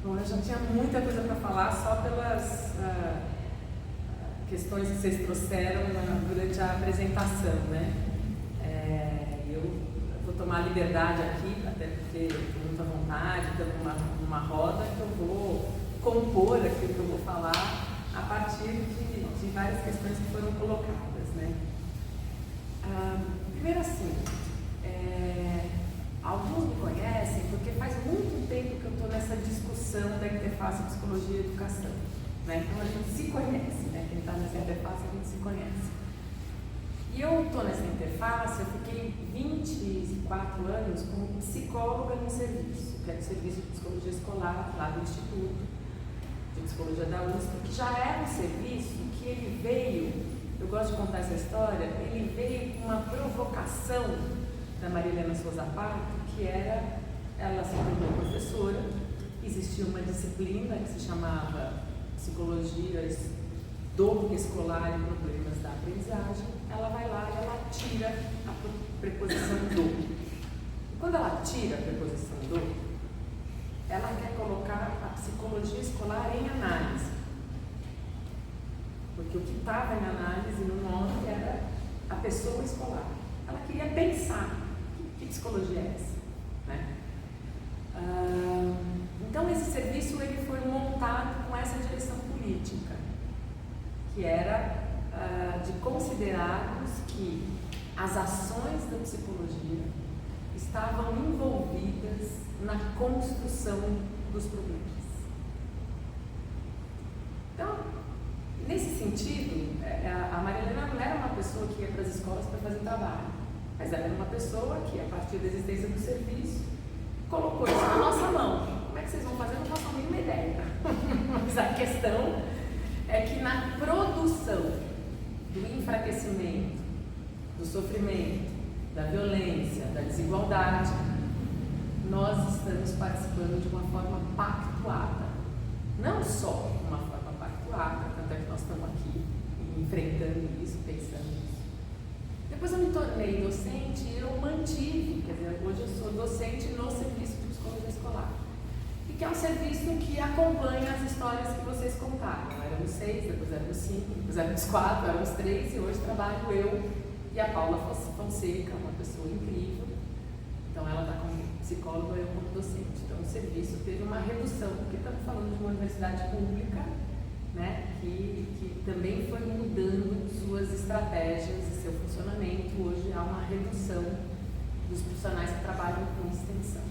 Bom, eu já tinha muita coisa para falar só pelas questões que vocês trouxeram durante a apresentação, né? Eu vou tomar liberdade aqui, até porque estou muito à vontade, estamos numa roda, que eu vou compor aquilo que eu vou falar a partir de várias questões que foram colocadas, né? Primeiro assim, alguns me conhecem porque faz muito tempo que eu estou nessa discussão da interface psicologia e educação, né? Então a gente se conhece, né? Quem está nessa interface a gente se conhece. E eu estou nessa interface, eu fiquei 24 anos como psicóloga no serviço, que é o Serviço de Psicologia Escolar, lá do Instituto de Psicologia da USP, que já era um serviço que ele veio, eu gosto de contar essa história, ele veio com uma provocação da Maria Helena Souza Pato, que era, ela se tornou professora, existia uma disciplina que se chamava Psicologia do Escolar e Problemas da Aprendizagem. Ela vai lá e ela tira a preposição do. E quando ela tira a preposição do, ela quer colocar a psicologia escolar em análise. Porque o que estava em análise no nome era a pessoa escolar. Ela queria pensar que psicologia é essa, né? Então esse serviço ele foi montado com essa direção política, que era de considerarmos que as ações da psicologia estavam envolvidas na construção dos problemas. Então, nesse sentido, a Maria Helena não era uma pessoa que ia para as escolas para fazer trabalho, mas ela era uma pessoa que, a partir da existência do serviço, colocou isso na nossa mão. Como é que vocês vão fazer? Eu não faço a mínima ideia. Mas a questão é que na produção do enfraquecimento, do sofrimento, da violência, da desigualdade, nós estamos participando de uma forma pactuada. Não só uma forma pactuada, tanto é que nós estamos aqui enfrentando isso, pensando nisso. Depois eu me tornei docente e eu mantive, quer dizer, hoje eu sou docente no Serviço de Psicologia Escolar, e que é um serviço que acompanha as histórias que vocês contaram. Éramos 6, depois éramos 5, depois éramos 4, éramos 3, e hoje trabalho eu e a Paula Fonseca, uma pessoa incrível. Então ela está como psicóloga e eu como docente. Então o serviço teve uma redução, porque estamos falando de uma universidade pública, né, que também foi mudando suas estratégias e seu funcionamento. Hoje há uma redução dos profissionais que trabalham com extensão.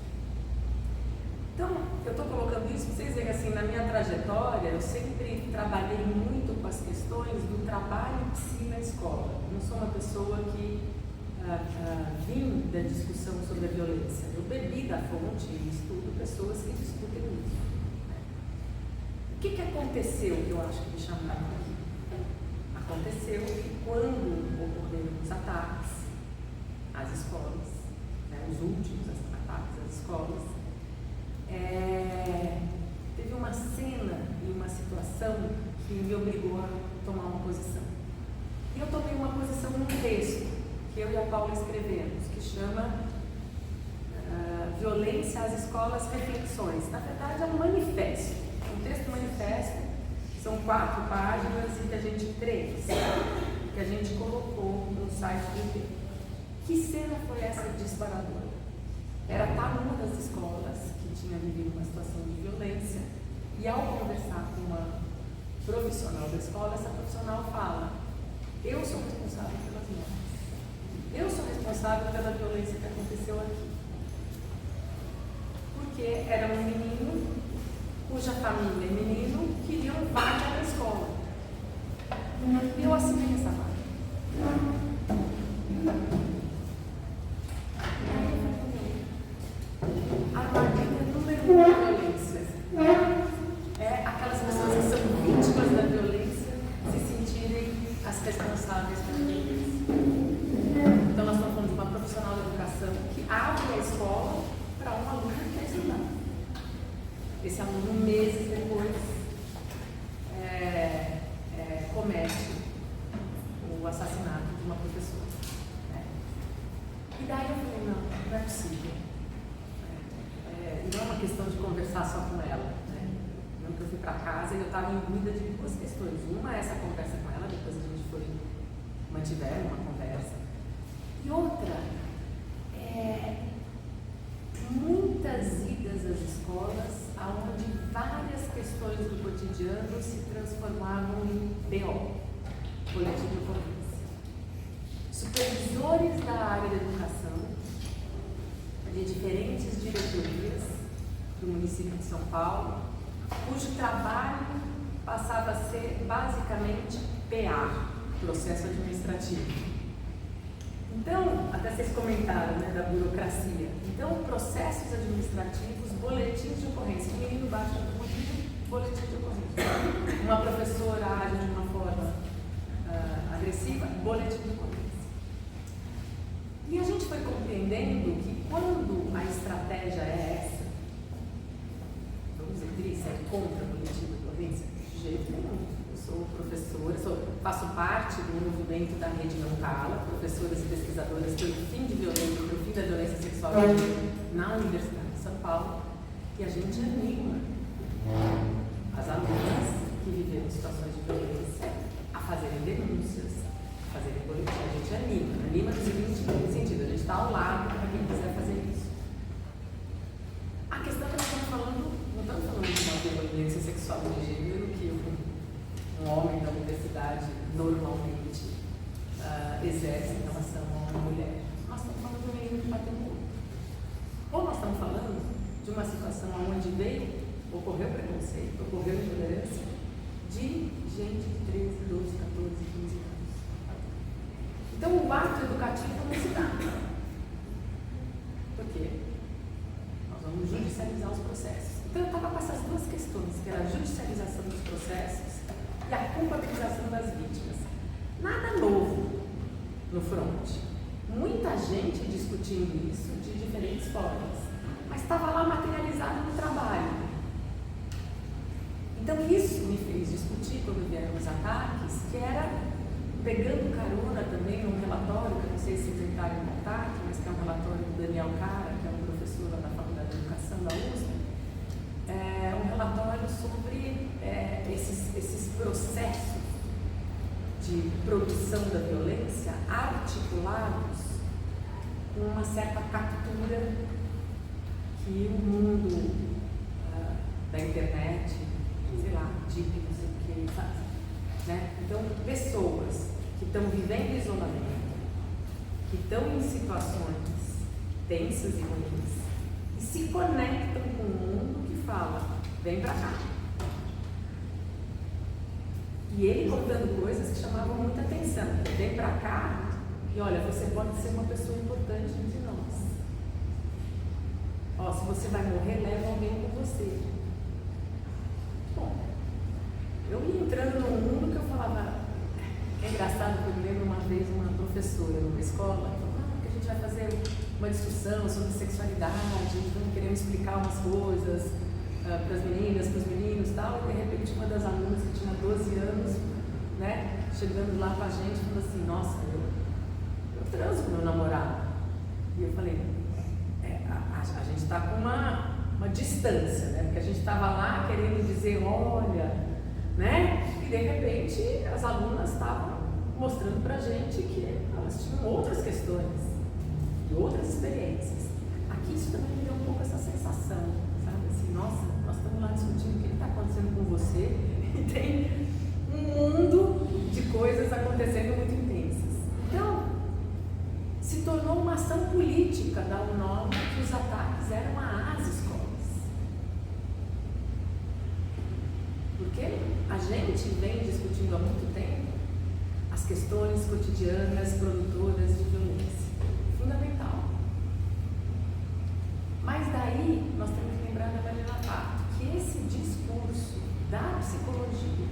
Então, eu estou colocando isso para vocês verem, assim, na minha trajetória, eu sempre trabalhei muito com as questões do trabalho psi na escola. Eu não sou uma pessoa que vim da discussão sobre a violência. Eu bebi da fonte e estudo pessoas que discutem isso. O que aconteceu que eu acho que me chamaram aqui? Aconteceu que quando ocorreram os ataques às escolas, né, os últimos ataques às escolas, teve uma cena e uma situação que me obrigou a tomar uma posição. E eu tomei uma posição num texto que eu e a Paula escrevemos, que chama Violência às Escolas, Reflexões. Na verdade é um manifesto, um texto manifesto, são 4 páginas e que a gente colocou no site do IP. Que cena foi essa disparadora? Era estar numa das escolas que tinha vivido uma situação de violência, e ao conversar com uma profissional da escola, essa profissional fala: eu sou responsável pelas mortes, eu sou responsável pela violência que aconteceu aqui, porque era um menino cuja família e menino queriam vaga na escola, e eu assinei essa vaga. Armadilha número 1 da violência é aquelas pessoas que são vítimas da violência se sentirem as responsáveis pela violência. Então nós estamos falando de uma profissional da educação que abre a escola para um aluno que quer estudar. Esse aluno, meses depois, comete o assassinato de uma professora. E daí eu falei, não é possível. Não é uma questão de conversar só com ela, né? para casa e eu estava imbuída de duas questões. Uma é essa conversa com ela, depois a gente mantiveram uma conversa. E outra é muitas idas às escolas onde várias questões do cotidiano se transformavam em BO, boletim de ocorrência. Supervisores da área da educação, de diferentes diretorias do município de São Paulo, cujo trabalho passava a ser basicamente PA, processo administrativo. Então, até vocês comentaram, né, da burocracia. Então, processos administrativos, boletins de ocorrência. O menino baixa no boletim de ocorrência. Uma professora age de uma forma agressiva, boletim de ocorrência. E a gente foi compreendendo que quando a estratégia é essa, vamos dizer, é contra o boletim de ocorrência, de jeito nenhum. Eu sou professora, faço parte do movimento da Rede Não Cala, professoras e pesquisadoras pelo fim da violência sexual na Universidade de São Paulo, e a gente anima as alunas que viveram situações de violência a fazerem denúncias, a fazerem boletim. A gente anima no seguinte sentido, a gente está ao lado para quem quiser fazer isso. A questão que nós estamos falando, não estamos falando de uma violência sexual de gênero que um homem da universidade normalmente exerce em relação a uma mulher. Nós estamos falando de um menino que bateu no outro. Ou nós estamos falando de uma situação onde ocorreu preconceito, ocorreu intolerância de gente de 13, 12, 14, 15 anos. Então o ato educativo não se dá. Por quê? Nós vamos judicializar os processos. Então eu estava com essas duas questões, que era a judicialização dos processos e a culpabilização das vítimas. Nada novo no front. Muita gente discutindo isso de diferentes formas, mas estava lá materializado no trabalho. Então isso me fez discutir quando vieram os ataques, que era pegando carona também num relatório, que eu não sei se vocês entraram em contato, mas que é um relatório do Daniel Cara, que é um professor lá da Faculdade de Educação da USP, um relatório sobre esses processos de produção da violência articulados com uma certa captura que o mundo da internet, sei lá, tipo, não sei o que, faz. Né? Então, pessoas que estão vivendo isolamento, que estão em situações tensas e ruins, e se conectam com o mundo que fala, vem pra cá. E ele contando coisas que chamavam muita atenção. Vem pra cá e olha, você pode ser uma pessoa importante entre nós. Ó, se você vai morrer, leva alguém com você. Bom, eu ia entrando num mundo que eu falava, é engraçado que eu me lembro uma vez uma professora numa escola, falou, que a gente vai fazer uma discussão sobre sexualidade, então queremos explicar umas coisas para as meninas, para os meninos e tal, e de repente uma das alunas que tinha 12 anos, né, chegando lá com a gente, falou assim, nossa, eu transo com meu namorado. E eu falei, a gente está com uma distância, né, porque a gente estava lá querendo dizer, olha, né, e de repente as alunas estavam mostrando para a gente que elas tinham outras questões e outras experiências. Aqui isso também me deu um pouco essa sensação, sabe, assim, nossa, nós estamos lá discutindo o que está acontecendo com você e tem um mundo de coisas acontecendo muito intensas. Então, se tornou uma ação política da UNOL que os ataques eram às escolas. Porque a gente vem discutindo há muito tempo as questões cotidianas produtoras de violência. Fundamental. Mas daí nós temos que lembrar da Mariana Pato que esse discurso da psicologia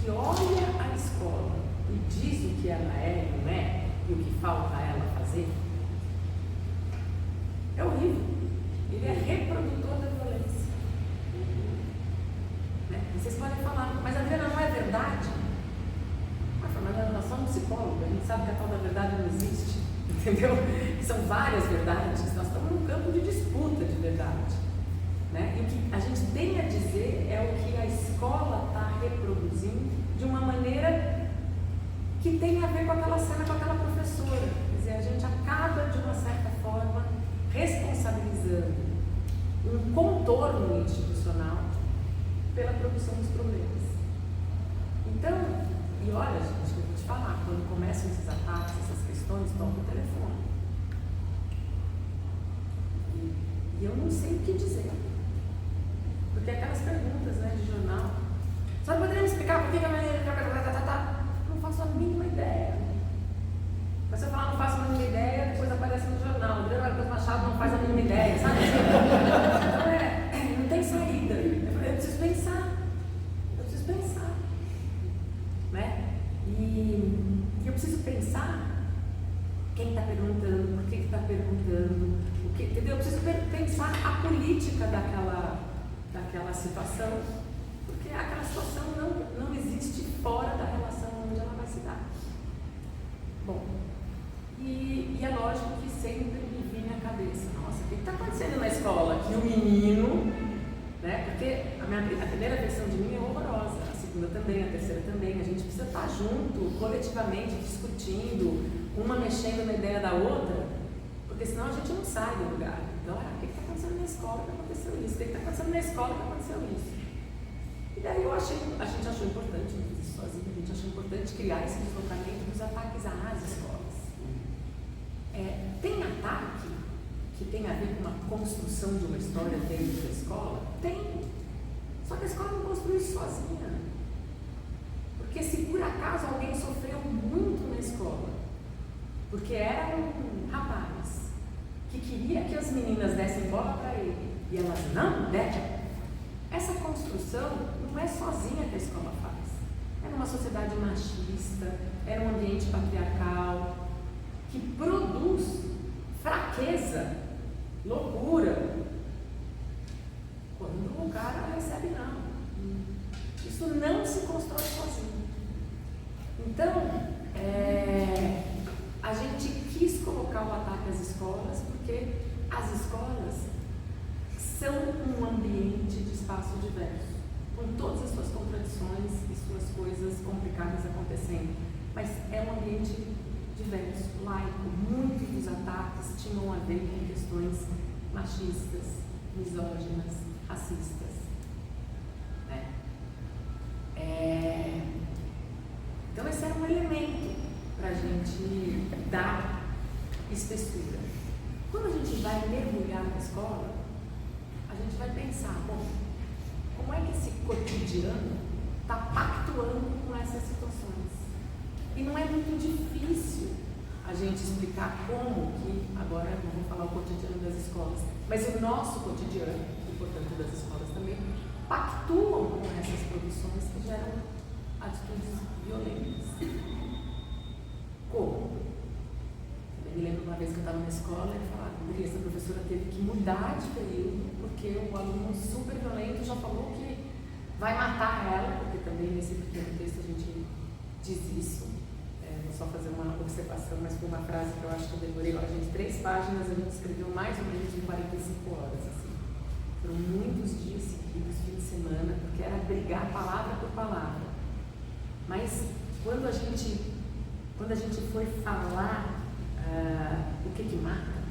que olha a escola e diz o que ela é e não é, e o que falta a ela fazer, é horrível. Ele é reprodutor da violência. Né? E vocês podem falar, mas Adriana, não é verdade? Mas nós somos psicólogos, a gente sabe que a tal da verdade não existe, entendeu? São várias verdades, nós estamos num campo de disputa de verdade. né? E o que a gente tem a dizer é o que a escola está reproduzindo de uma maneira que tem a ver com aquela cena, com aquela professora. Quer dizer, a gente acaba, de uma certa forma, responsabilizando um contorno institucional pela produção dos problemas. Então, e olha, gente, eu vou te falar, quando começam esses ataques, essas questões, toca o telefone. E eu não sei o que dizer. Porque aquelas perguntas, né, de jornal, só poderia me explicar por que a minha... Não faço a mínima ideia. Mas se eu falar não faço a mínima ideia, depois aparece no jornal. O Adriano Machado não faz a mínima ideia, sabe? Então não tem saída. Eu preciso pensar. Né? E eu preciso pensar quem está perguntando, por que está perguntando, entendeu? Eu preciso pensar a política daquela situação, porque aquela situação não existe fora da relação onde ela vai se dar. Bom, e é lógico que sempre me vinha à cabeça, nossa, o que está acontecendo na escola? Que o menino, né? Porque a primeira versão de mim é horrorosa, a segunda também, a terceira também. A gente precisa estar junto, coletivamente, discutindo, uma mexendo na ideia da outra, porque senão a gente não sai do lugar. Então, o que está acontecendo na escola que aconteceu isso? O que está acontecendo na escola que aconteceu isso? E daí a gente achou importante, não fiz isso sozinho, a gente achou importante criar esse deslocamento dos ataques às escolas. Tem ataque que tem a ver com uma construção de uma história dentro da escola? Tem. Só que a escola não construiu isso sozinha. Porque se por acaso alguém sofreu muito na escola, porque era um rapaz que queria que as meninas dessem bola para ele e elas não deram, essa construção não é sozinha que a escola faz. É numa sociedade machista, é num ambiente patriarcal que produz fraqueza, loucura, quando o cara recebe não. Isso não se constrói sozinho. Então, a gente quis colocar o ataque às escolas porque as escolas são um ambiente de espaço diverso, com todas as suas contradições e suas coisas complicadas acontecendo, mas é um ambiente diverso, laico. Muitos dos ataques tinham a ver com questões machistas, misóginas, racistas. Né? Então esse era um elemento para a gente dar espessura. Quando a gente vai mergulhar na escola, a gente vai pensar, bom, como é que esse cotidiano está pactuando com essas situações? E não é muito difícil a gente explicar como que, agora não vou falar o cotidiano das escolas, mas o nosso cotidiano, e portanto das escolas também, pactuam com essas produções que geram atitudes violentas. Como? Eu me lembro uma vez que eu estava na escola e falava, essa professora teve que mudar de período porque o aluno super violento já falou que vai matar ela, porque também nesse pequeno texto a gente diz isso. Vou só fazer uma observação, mas foi uma frase que eu acho que eu demorei, a gente 3 páginas, a gente escreveu mais ou menos em 45 horas, assim. Foram muitos dias seguidos, fim de semana, porque era brigar palavra por palavra. Mas quando a gente foi falar o que mata,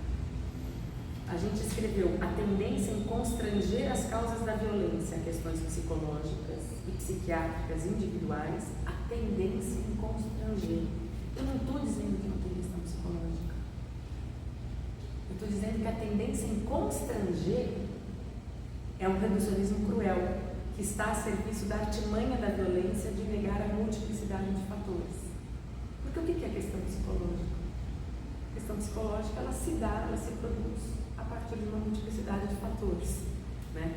a gente escreveu a tendência em constranger as causas da violência, questões psicológicas e psiquiátricas individuais, a tendência em constranger. Eu não estou dizendo que não tem questão psicológica. Eu estou dizendo que a tendência em constranger é um reducionismo cruel, que está a serviço da artimanha da violência de negar a multiplicidade de fatores. Porque o que é a questão psicológica? A questão psicológica, ela se dá, ela se produz a partir de uma multiplicidade de fatores, né?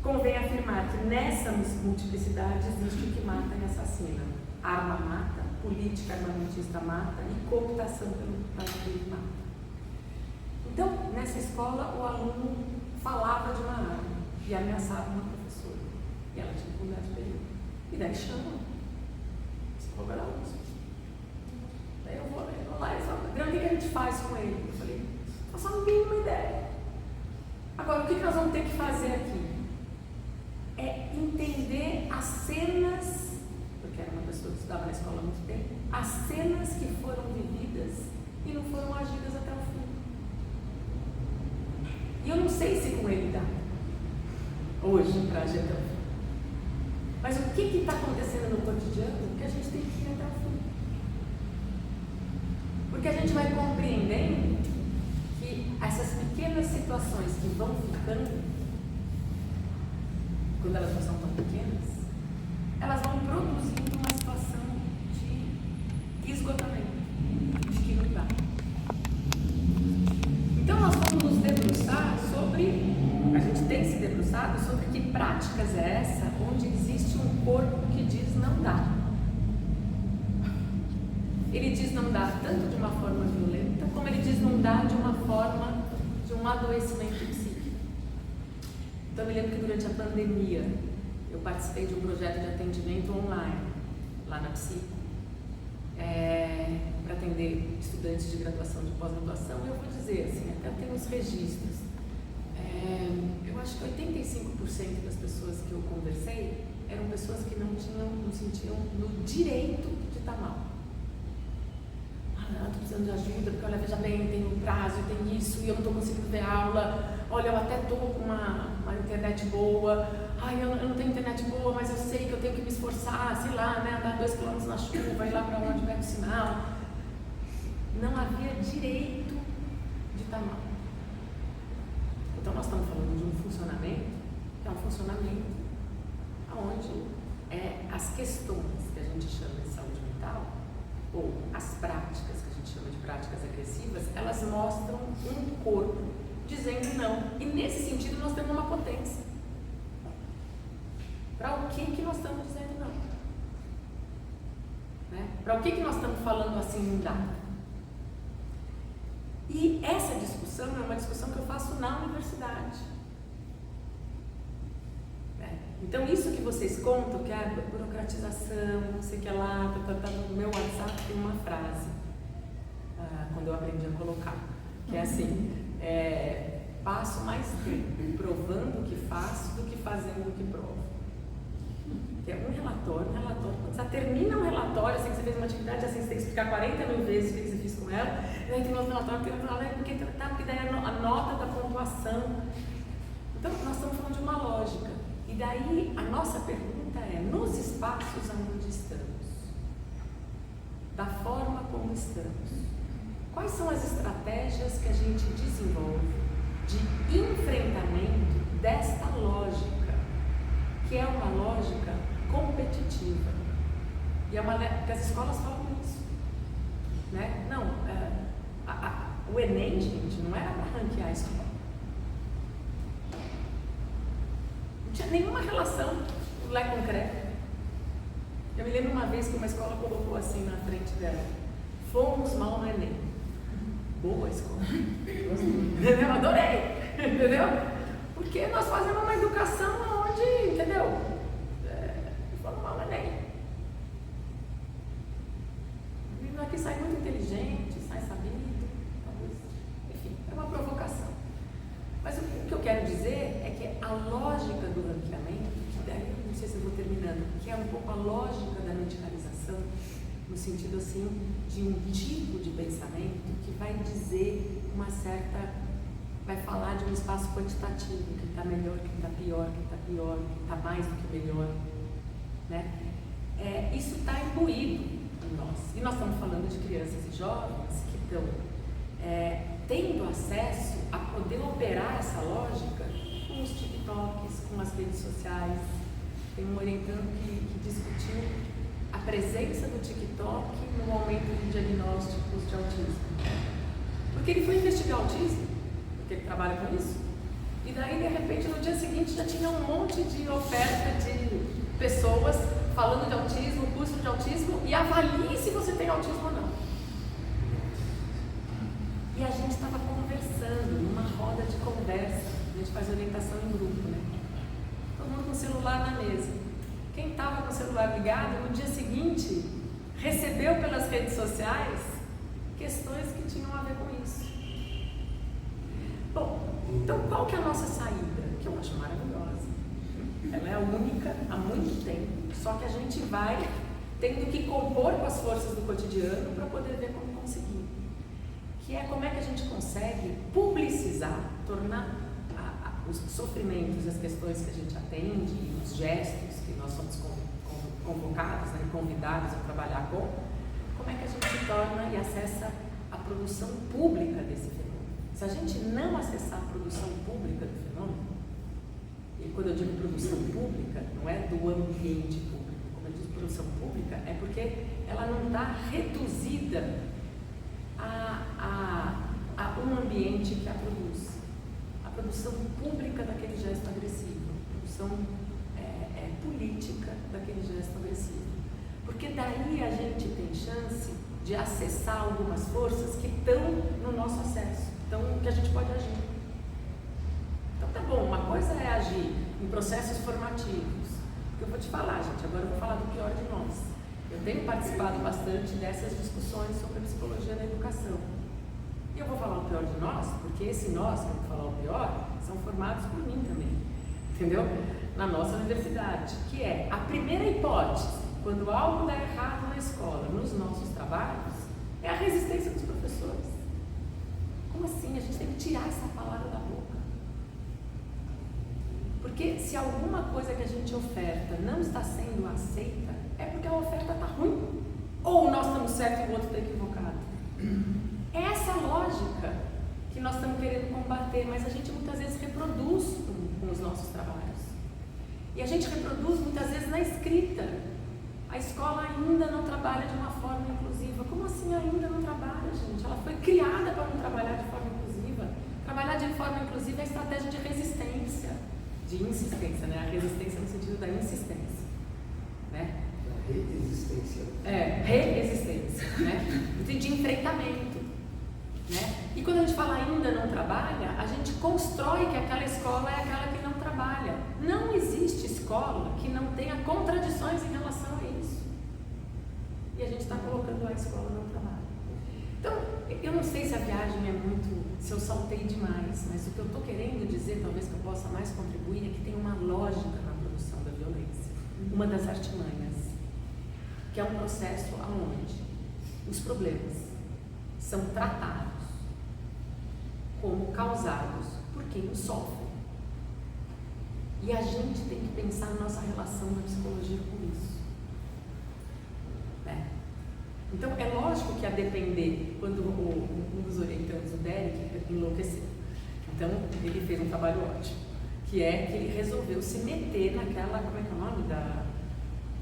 Convém afirmar que nessa multiplicidade existe o que mata e assassina. Arma mata, política armamentista mata e cooptação pelo partido mata. Então, nessa escola, o aluno falava de uma arma e ameaçava uma professora. E ela tinha que mudar de período. E daí chama. Psicóloga era USP. Daí eu vou lá e falo, o que a gente faz com ele? Eu falei, faço a mínima ideia. Agora, o que nós vamos ter que fazer aqui? É entender as cenas, porque era uma pessoa que estudava na escola há muito tempo, as cenas que foram vividas e não foram agidas até o fim. E eu não sei se com ele dá hoje para agir até o fim. Mas o que está acontecendo no cotidiano que a gente tem que ir até o fim? Porque a gente vai compreendendo que essas pequenas situações que vão ficando, quando elas não são tão pequenas, elas vão produzindo uma situação de esgotamento, de que não dá. Então nós vamos nos debruçar sobre, a gente tem se debruçado sobre que práticas é essa onde existe um corpo que diz não dá. Ele diz não dá tanto de uma forma violenta, como ele diz não dá de uma forma de um adoecimento psíquico. Então eu me lembro que durante a pandemia eu participei de um projeto de atendimento online lá na Psico, para atender estudantes de graduação, de pós-graduação, e eu vou dizer assim, até tem uns registros, eu acho que 85% das pessoas que eu conversei eram pessoas que não sentiam no direito de estar mal. Estou precisando de ajuda, porque olha, veja bem, tem um prazo, tem isso, e eu não estou conseguindo ver aula, olha, eu até estou com uma internet boa, eu não tenho internet boa, mas eu sei que eu tenho que me esforçar, sei lá, né, andar 2 km na chuva, ir lá para onde pega o sinal. Não havia direito de estar mal. Então nós estamos falando de um funcionamento, que é um funcionamento onde as questões que a gente chama de saúde mental, ou as práticas que a gente chama de práticas agressivas, elas mostram um corpo dizendo não. E nesse sentido nós temos uma potência. Para o que nós estamos dizendo não? Né? Para o que nós estamos falando assim não dá? E essa discussão é uma discussão que eu faço na universidade. Então isso que vocês contam, que é burocratização, não sei o que lá, no meu WhatsApp tem uma frase, quando eu aprendi a colocar, que é assim, passo mais tempo provando o que faço do que fazendo o que provo. Que é um relatório, quando você termina um relatório, assim que você fez uma atividade, assim você tem que explicar 40 mil vezes o que você fez com ela, e aí tem outro relatório, porque daí a nota da pontuação. Então nós estamos falando de uma lógica. E daí a nossa pergunta é, nos espaços onde estamos, da forma como estamos, quais são as estratégias que a gente desenvolve de enfrentamento desta lógica, que é uma lógica competitiva? E porque as escolas falam isso, né? Não, o Enem, gente, não era para ranquear a escola. Não tinha nenhuma relação lá concreta. Eu me lembro uma vez que uma escola colocou assim na frente dela: fomos mal no Enem. Boa escola. Entendeu? Adorei. Entendeu? Porque nós fazemos uma educação onde, entendeu? Fomos mal no Enem. O menino aqui sai muito inteligente, sai sabido, talvez. Enfim, é uma provocação. Mas o que eu quero dizer é que a lógica do ranqueamento, que daí, não sei se eu vou terminando, que é um pouco a lógica da medicalização, no sentido assim, de um tipo de pensamento que vai dizer uma certa, vai falar de um espaço quantitativo, quem está melhor, quem está pior, quem está pior, quem está mais do que melhor, né? Isso está imbuído em nós. E nós estamos falando de crianças e jovens que estão tendo acesso a poder operar essa lógica com os TikToks, com as redes sociais. Tem um orientando que discutiu a presença do TikTok no aumento de diagnósticos de autismo. Porque ele foi investigar autismo, porque ele trabalha com isso, e daí de repente no dia seguinte já tinha um monte de oferta de pessoas falando de autismo, curso de autismo, e avalie se você tem autismo ou não. E a gente estava conversando, numa roda de conversa, a gente faz orientação em grupo, né? Todo mundo com o celular na mesa. Quem estava com o celular ligado, no dia seguinte, recebeu pelas redes sociais questões que tinham a ver com isso. Bom, então qual que é a nossa saída? que eu acho maravilhosa. Ela é a única há muito tempo, só que a gente vai tendo que compor com as forças do cotidiano para poder ver como conseguir. Que é como é que a gente consegue publicizar, tornar os sofrimentos, as questões que a gente atende, os gestos que nós somos convocados, né, convidados a trabalhar com, como é que a gente torna e acessa a produção pública desse fenômeno. Se a gente não acessar a produção pública do fenômeno, e quando eu digo produção pública, não é do ambiente público, quando eu digo produção pública, é porque ela não está reduzida a um ambiente que a produz. A produção pública daquele gesto agressivo, a produção política daquele gesto agressivo. Porque daí a gente tem chance de acessar algumas forças que estão no nosso acesso, então que a gente pode agir. Então tá bom, uma coisa é agir em processos formativos, que eu vou te falar, gente, agora eu vou falar do pior de nós. Eu tenho participado bastante dessas discussões sobre a psicologia na educação. E eu vou falar o pior de nós, porque esse nós, que eu vou falar o pior, são formados por mim também, entendeu? Na nossa universidade, que é a primeira hipótese, quando algo dá errado na escola, nos nossos trabalhos, é a resistência dos professores. Como assim? A gente tem que tirar essa palavra da boca. Porque se alguma coisa que a gente oferta não está sendo aceita, é porque a oferta está ruim. Ou nós estamos certos e o outro está equivocado. É essa lógica que nós estamos querendo combater, mas a gente muitas vezes reproduz com os nossos trabalhos. E a gente reproduz muitas vezes na escrita. A escola ainda não trabalha de uma forma inclusiva. Como assim ainda não trabalha, gente? Ela foi criada para não trabalhar de forma inclusiva. Trabalhar de forma inclusiva é estratégia de resistência, de insistência, né? A resistência no sentido da insistência, né? Resistência. Resistência, né? De enfrentamento, né? E quando a gente fala ainda não trabalha, a gente constrói que aquela escola é aquela que não trabalha. Não existe escola que não tenha contradições em relação a isso. E a gente está colocando a escola não trabalha. Então, eu não sei se a viagem é muito, se eu saltei demais, mas o que eu estou querendo dizer, talvez que eu possa mais contribuir, é que tem uma lógica na produção da violência. Uma das artimanhas, que é um processo onde os problemas são tratados como causados por quem os sofre. E a gente tem que pensar na nossa relação da psicologia com isso. Né? Então, é lógico que a depender, quando um dos orientantes, o Derek, enlouqueceu. Então, ele fez um trabalho ótimo, que é que ele resolveu se meter naquela, como é que é o nome?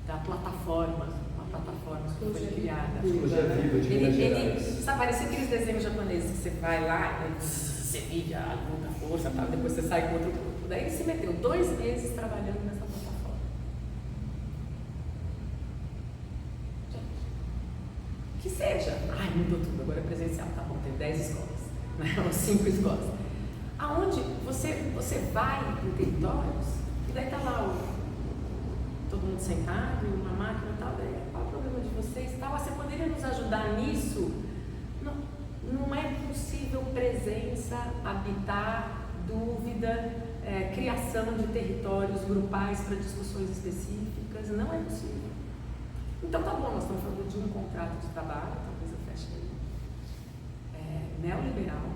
Da plataforma, uma plataforma que foi criada. Ele sabe, parece aqueles desenhos japoneses que você vai lá, você vive a luta, a força, tal, depois você sai com outro corpo. Daí ele se meteu 2 meses trabalhando nessa plataforma. Que seja, mudou tudo, agora é presencial, tá bom, tem 10 escolas, né? Ou 5 escolas. Aonde você vai em territórios e daí tá lá todo mundo sentado, uma máquina e tal, daí qual é o problema de vocês e tal? Você poderia nos ajudar nisso? Não é possível presença, habitar, dúvida, criação de territórios grupais para discussões específicas, não é possível. Então tá bom, nós estamos falando de um contrato de trabalho, talvez eu feche aí, neoliberal.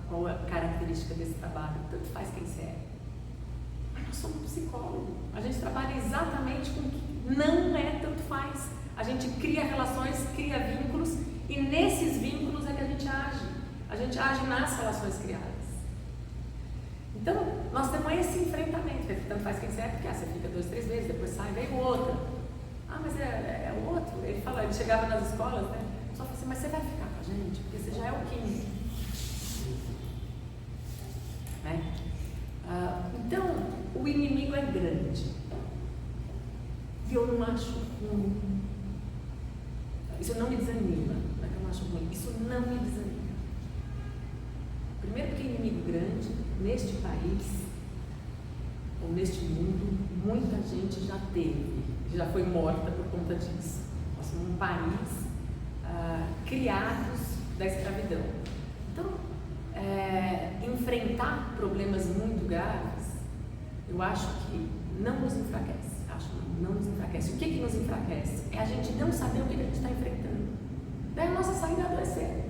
Qual é a característica desse trabalho? Tanto faz quem você é. Mas nós somos psicólogos, a gente trabalha exatamente com o que não é tanto faz. A gente cria relações, cria vínculos, e nesses vínculos é que a gente age. A gente age nas relações criadas. Então, nós temos esse enfrentamento, tanto faz quem você é, porque você fica 2, 3 vezes, depois sai, vem o outro. Mas é o outro. Ele chegava nas escolas, né? Só falava assim, mas você vai ficar com a gente? Porque você já é o químico. Né? Então, o inimigo é grande. E eu não acho ruim. Isso não me desanima. Não é que eu não acho ruim. Isso não me desanima. Primeiro porque inimigo grande, neste país, ou neste mundo, muita gente já teve, já foi morta por conta disso. Nós somos um país criados da escravidão. Então, enfrentar enfrentar problemas muito graves, eu acho que não nos enfraquece. Não nos enfraquece. O que nos enfraquece? É a gente não saber o que a gente está enfrentando. Daí a nossa saída é adoecer.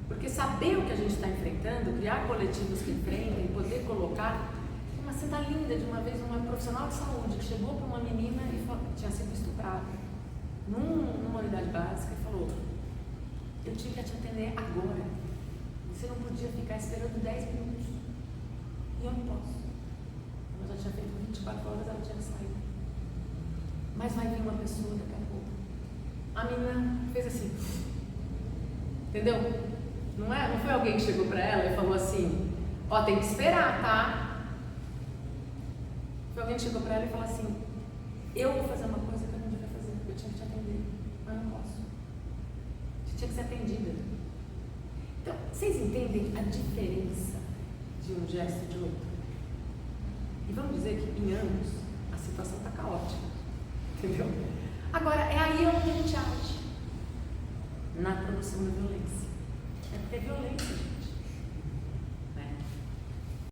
Porque saber o que a gente está enfrentando, criar coletivos que enfrentem, poder colocar. Uma cena linda de uma vez, uma profissional de saúde que chegou para uma menina e falou, tinha sido estuprada numa unidade básica e falou: eu tive que te atender agora. Você não podia ficar esperando 10 minutos. E eu não posso. Eu já tinha feito 24 horas, ela tinha saído. Mas vai vir uma pessoa daqui a pouco. A menina fez assim. Entendeu? Não foi alguém que chegou para ela e falou assim: ó, tem que esperar, tá? Foi alguém que chegou para ela e falou assim: eu vou fazer uma coisa que eu não devia fazer. Eu tinha que te atender, mas não posso. Você tinha que ser atendida. Então, vocês entendem a diferença de um gesto e de outro? E vamos dizer que em ambos a situação está caótica, entendeu? Agora, é aí onde a gente age, na promoção da violência. É porque é violência.